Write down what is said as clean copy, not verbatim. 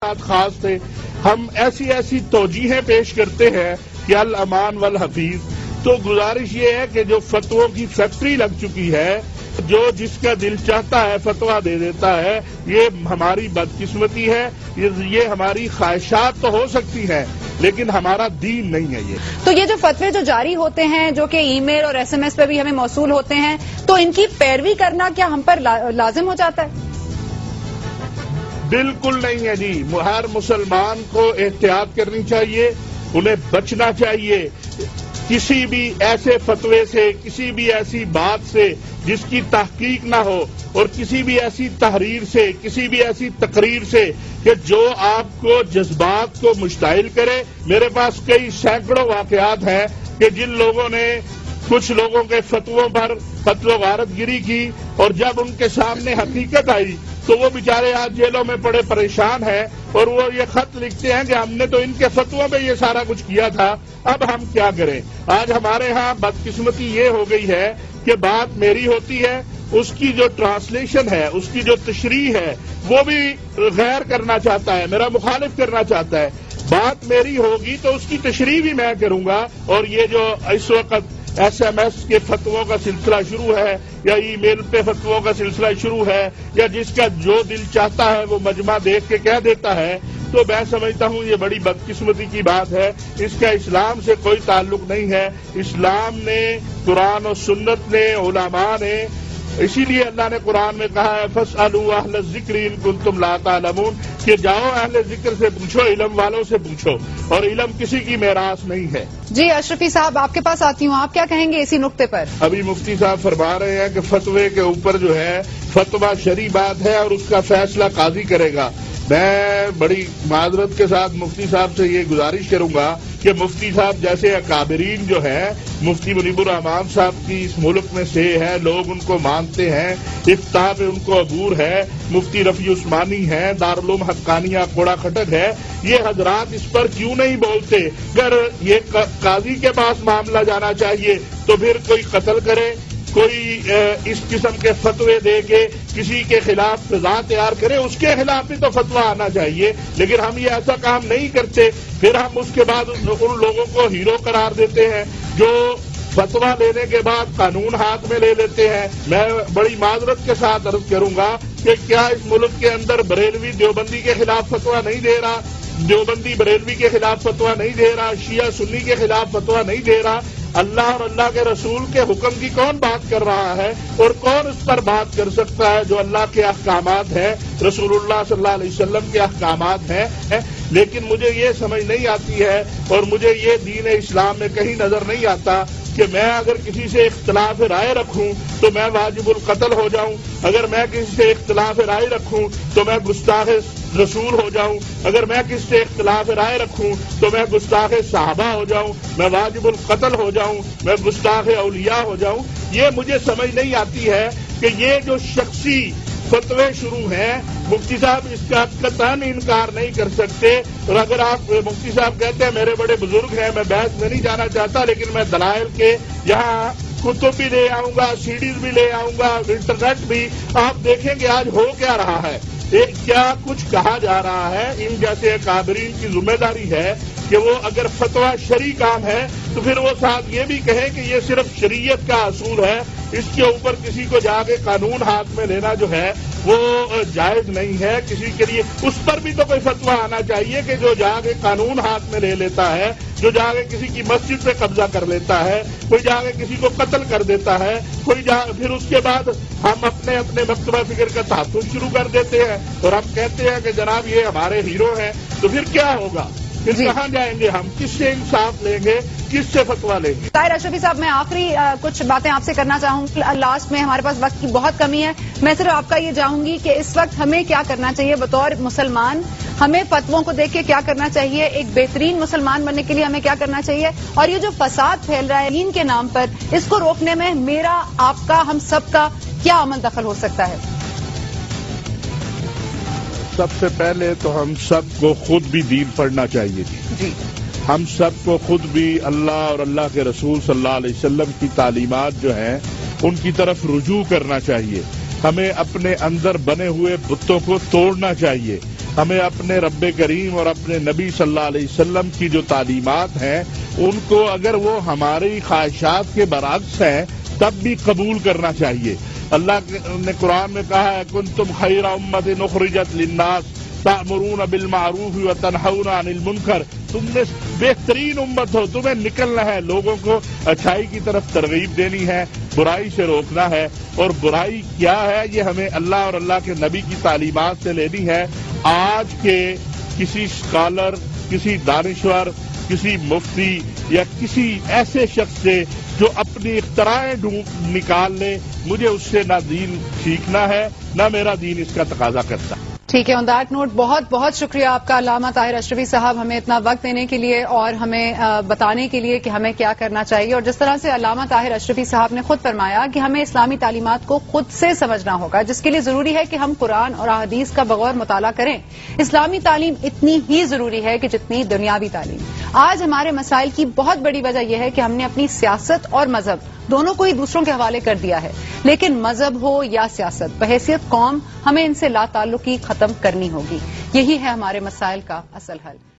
خاص تھے. ہم ایسی توجیہیں پیش کرتے ہیں کہ الامان والحفیظ. تو گزارش یہ ہے کہ جو فتووں کی فیکٹری لگ چکی ہے، جو جس کا دل چاہتا ہے فتویٰ دے دیتا ہے، یہ ہماری بدقسمتی ہے. یہ ہماری خواہشات تو ہو سکتی ہیں لیکن ہمارا دین نہیں ہے. تو یہ جو فتوے جو جاری ہوتے ہیں، جو کہ ای میل اور ایس ایم ایس پہ بھی ہمیں موصول ہوتے ہیں، تو ان کی پیروی کرنا کیا ہم پر لازم ہو جاتا ہے؟ بالکل نہیں ہے جی. ہر مسلمان کو احتیاط کرنی چاہیے، انہیں بچنا چاہیے کسی بھی ایسے فتوے سے، کسی بھی ایسی بات سے جس کی تحقیق نہ ہو، اور کسی بھی ایسی تحریر سے، کسی بھی ایسی تقریر سے کہ جو آپ کو جذبات کو مشتعل کرے. میرے پاس کئی سینکڑوں واقعات ہیں کہ جن لوگوں نے کچھ لوگوں کے فتووں پر قتل و غارت گری کی، اور جب ان کے سامنے حقیقت آئی تو وہ بیچارے آج جیلوں میں پڑے پریشان ہیں، اور وہ یہ خط لکھتے ہیں کہ ہم نے تو ان کے فتووں پہ یہ سارا کچھ کیا تھا، اب ہم کیا کریں. آج ہمارے ہاں بدقسمتی یہ ہو گئی ہے کہ بات میری ہوتی ہے، اس کی جو ٹرانسلیشن ہے، اس کی جو تشریح ہے، وہ بھی غیر کرنا چاہتا ہے، میرا مخالف کرنا چاہتا ہے. بات میری ہوگی تو اس کی تشریح بھی میں کروں گا. اور یہ جو اس وقت ایس ایم ایس کے فتووں کا سلسلہ شروع ہے، یا ای میل پہ فتووں کا سلسلہ شروع ہے، یا جس کا جو دل چاہتا ہے وہ مجمع دیکھ کے کہہ دیتا ہے، تو میں سمجھتا ہوں یہ بڑی بدقسمتی کی بات ہے. اس کا اسلام سے کوئی تعلق نہیں ہے. اسلام نے، قرآن و سنت نے، علماء نے، اسی لیے اللہ نے قرآن میں کہا ہے فاسألوا اہل الذکر ان کنتم لا تعلمون، کہ جاؤ اہل ذکر سے پوچھو، علم والوں سے پوچھو، اور علم کسی کی میراث نہیں ہے. جی اشرفی صاحب، آپ کے پاس آتی ہوں، آپ کیا کہیں گے اسی نقطے پر؟ ابھی مفتی صاحب فرما رہے ہیں کہ فتوے کے اوپر جو ہے فتویٰ شرعی بات ہے اور اس کا فیصلہ قاضی کرے گا. میں بڑی معذرت کے ساتھ مفتی صاحب سے یہ گزارش کروں گا کہ مفتی صاحب جیسے اکابرین جو ہیں، مفتی منیب الرحمان صاحب کی اس ملک میں سے ہے، لوگ ان کو مانتے ہیں، افتاء پہ ان کو عبور ہے، مفتی رفیع عثمانی ہیں، دارالعلوم حقانیہ کوڑا کھٹک ہے، یہ حضرات اس پر کیوں نہیں بولتے؟ اگر یہ قاضی کے پاس معاملہ جانا چاہیے تو پھر کوئی قتل کرے، کوئی اس قسم کے فتوے دے کے کسی کے خلاف سزا تیار کرے، اس کے خلاف بھی تو فتویٰ آنا چاہیے. لیکن ہم یہ ایسا کام نہیں کرتے. پھر ہم اس کے بعد ان لوگوں کو ہیرو قرار دیتے ہیں جو فتویٰ لینے کے بعد قانون ہاتھ میں لے لیتے ہیں. میں بڑی معذرت کے ساتھ عرض کروں گا کہ کیا اس ملک کے اندر بریلوی دیوبندی کے خلاف فتویٰ نہیں دے رہا؟ دیوبندی بریلوی کے خلاف فتویٰ نہیں دے رہا؟ شیعہ سنی کے خلاف فتویٰ نہیں دے رہا؟ اللہ اور اللہ کے رسول کے حکم کی کون بات کر رہا ہے، اور کون اس پر بات کر سکتا ہے جو اللہ کے احکامات ہیں، رسول اللہ صلی اللہ علیہ وسلم کے احکامات ہیں؟ لیکن مجھے یہ سمجھ نہیں آتی ہے، اور مجھے یہ دین اسلام میں کہیں نظر نہیں آتا کہ میں اگر کسی سے اختلاف رائے رکھوں تو میں واجب القتل ہو جاؤں، اگر میں کسی سے اختلاف رائے رکھوں تو میں گستاخ رسول ہو جاؤں، اگر میں کسی سے اختلاف رائے رکھوں تو میں گستاخ صحابہ ہو جاؤں، میں واجب القتل ہو جاؤں، میں گستاخ اولیاء ہو جاؤں. یہ مجھے سمجھ نہیں آتی ہے کہ یہ جو شخصی فتوے شروع ہیں، مفتی صاحب اس کا قطعاً انکار نہیں کر سکتے. اور اگر آپ مفتی صاحب کہتے ہیں میرے بڑے بزرگ ہیں، میں بحث میں نہیں جانا چاہتا، لیکن میں دلائل کے یہاں کتب بھی لے آؤں گا، سیڈیز بھی لے آؤں گا، انٹرنیٹ بھی. آپ دیکھیں کہ آج ہو کیا رہا ہے، کیا کچھ کہا جا رہا ہے. ان جیسے اکابرین کی ذمہ داری ہے کہ وہ اگر فتویٰ شرعی کام ہے تو پھر وہ ساتھ یہ بھی کہیں کہ یہ صرف شریعت کا اصول ہے، اس کے اوپر کسی کو جا کے قانون ہاتھ میں لینا جو ہے وہ جائز نہیں ہے. کسی کے لیے اس پر بھی تو کوئی فتویٰ آنا چاہیے کہ جو جا کے قانون ہاتھ میں لے لیتا ہے، جو جا کے کسی کی مسجد پہ قبضہ کر لیتا ہے، کوئی جا کے کسی کو قتل کر دیتا ہے، کوئی پھر اس کے بعد ہم اپنے مکتبہ فکر کا تحفظ شروع کر دیتے ہیں اور ہم کہتے ہیں کہ جناب یہ ہمارے ہیرو ہیں. تو پھر کیا ہوگا؟ پھر کہاں جائیں گے ہم؟ کس سے انصاف لیں گے؟ کس سے فتویٰ لیں گے؟ طاہر اشرفی صاحب، میں آخری کچھ باتیں آپ سے کرنا چاہوں گی. لاسٹ میں ہمارے پاس وقت کی بہت کمی ہے. میں صرف آپ کا یہ چاہوں گی کہ اس وقت ہمیں کیا کرنا چاہیے بطور مسلمان، ہمیں فتووں کو دیکھ کے کیا کرنا چاہیے، ایک بہترین مسلمان بننے کے لیے ہمیں کیا کرنا چاہیے، اور یہ جو فساد پھیل رہا ہے دین کے نام پر، اس کو روکنے میں میرا، آپ کا، ہم سب کا کیا عمل دخل ہو سکتا ہے؟ سب سے پہلے تو ہم سب کو خود بھی دین پڑھنا چاہیے. جی ہم سب کو خود بھی اللہ اور اللہ کے رسول صلی اللہ علیہ وسلم کی تعلیمات جو ہیں ان کی طرف رجوع کرنا چاہیے. ہمیں اپنے اندر بنے ہوئے بتوں کو توڑنا چاہیے. ہمیں اپنے رب کریم اور اپنے نبی صلی اللہ علیہ وسلم کی جو تعلیمات ہیں ان کو اگر وہ ہماری خواہشات کے برعکس ہیں تب بھی قبول کرنا چاہیے. اللہ نے قرآن میں کہا ہے کنتم خیر امت اخرجت للناس تأمرون بالمعروف وتنہون عن المنکر. تم نے بہترین امت ہو، تمہیں نکلنا ہے، لوگوں کو اچھائی کی طرف ترغیب دینی ہے، برائی سے روکنا ہے. اور برائی کیا ہے یہ ہمیں اللہ اور اللہ کے نبی کی تعلیمات سے لینی ہے. آج کے کسی اسکالر، کسی دانشور، کسی مفتی یا کسی ایسے شخص سے جو اپنی اختراعیں نکال لے، مجھے اس سے نہ دین سیکھنا ہے نہ میرا دین اس کا تقاضا کرتا. ٹھیک ہے، آن دیٹ نوٹ بہت بہت شکریہ آپ کا علامہ طاہر اشرفی صاحب، ہمیں اتنا وقت دینے کے لیے اور ہمیں بتانے کے لیے کہ ہمیں کیا کرنا چاہیے. اور جس طرح سے علامہ طاہر اشرفی صاحب نے خود فرمایا کہ ہمیں اسلامی تعلیمات کو خود سے سمجھنا ہوگا، جس کے لیے ضروری ہے کہ ہم قرآن اور احادیث کا بغور مطالعہ کریں. اسلامی تعلیم اتنی ہی ضروری ہے کہ جتنی دنیاوی تعلیم. آج ہمارے مسائل کی بہت بڑی وجہ یہ ہے کہ ہم نے اپنی سیاست اور مذہب دونوں کو ہی دوسروں کے حوالے کر دیا ہے. لیکن مذہب ہو یا سیاست، بحیثیت قوم ہمیں ان سے لا تعلقی ختم کرنی ہوگی. یہی ہے ہمارے مسائل کا اصل حل.